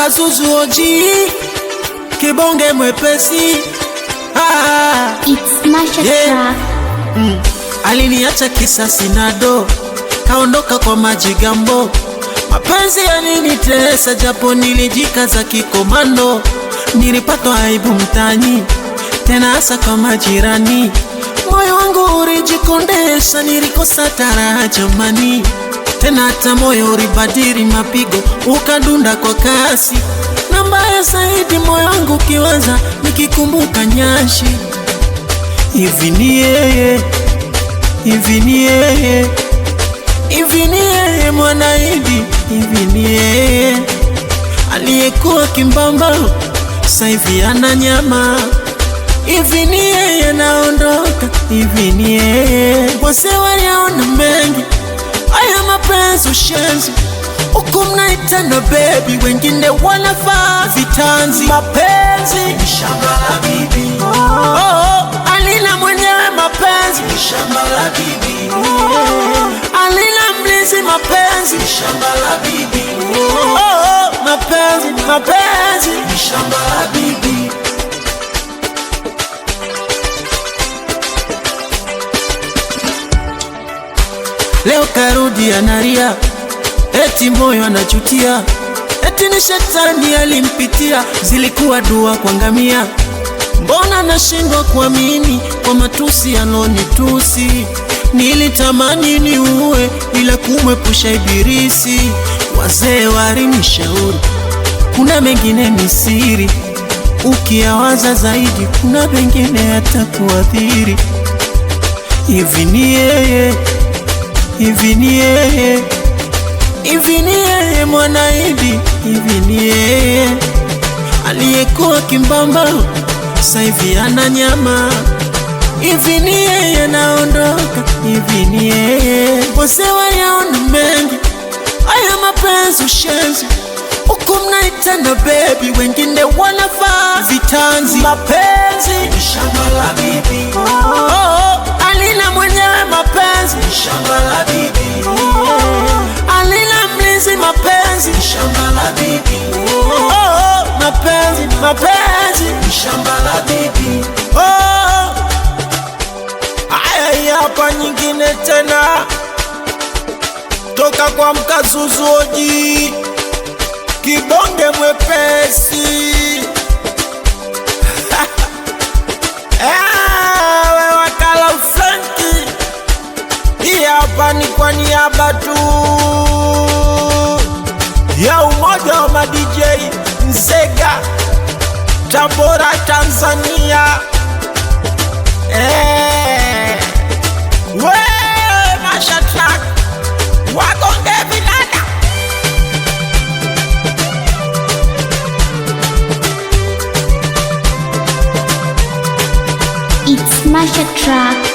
Mkazuzu oji, kibonge mwepesi. It's Masha Track. Aliniacha kisa sinado, kaondoka kwa majigambo. Mapenzi yalinitesa japo nilijikaza kikomando. Nilipatwa aibu mtani, tena hasa kwa majirani. Moyo wangu ulijikondesha, nilikosa taraha jamani. Tena hata moyo ulibadili mapigo, ukadunda kwa kasi. Na mbaya zaidi moyo wangu ukiwaza, nikikumbuka Nyashi. Hivi ni yeye, hivi ni yeye, hivi ni yeye Mwanaidi, hivi ni yeye aliyekuwa kimbamba, sasa hivi ana nyama. Hivi ni yeye naondoka, hivi ni yeye. Wazee waliona mengi, haya mapenzi ushenzi. Huku mnaitana baby, wengine wanavaa vitanzi. Mapenzi ni shamba la bibi. Alina mwenyewe mapenzi ni shamba la bibi. Alina mlizi mapenzi ni shamba la bibi. Mapenzi ni shamba la bibi. Leo karudi anaria, eti moyo anachutia, eti ni shetani alimpitia, zilikuwa dua kwa ngamia. Mbona nashindwa kuamini kwa matusi alonitusi? Nilitamani niue ila kumwepusha ibilisi. Wazee walinishauri kuna mengine ni siri, ukiyawaza zaidi kuna mengine yatakuathiri. Hivi ni yeye, hivi ni yeye, hivi ni yeye Mwanaidi, hivi ni yeye aliyekuwa kimbamba, sasa hivi ana nyama. Hivi ni yeye naondoka, hivi ni yeye. Wazee waliona mengi, haya mapenzi ushenzi. Huku mnaitana baby, wengine wanavaa vitanzi. Mapenzi ni shamba la bibi. Alina mwenyewe mapenzi ni shamba la bibi. Alina mlizi mapenzi ni shamba la bibi. Mapenzi ni shamba la bibi. Aya hapa nyingine tena, toka kwa Mkazuzu oji, kibonge mwepesi. Wewe wakala Franki, hii hapa ni kwa niaba tu ya umoja wa ma DJ Nzega, Tabora, Tanzania. Masha Track, wagonge vinanda. It's Masha Track.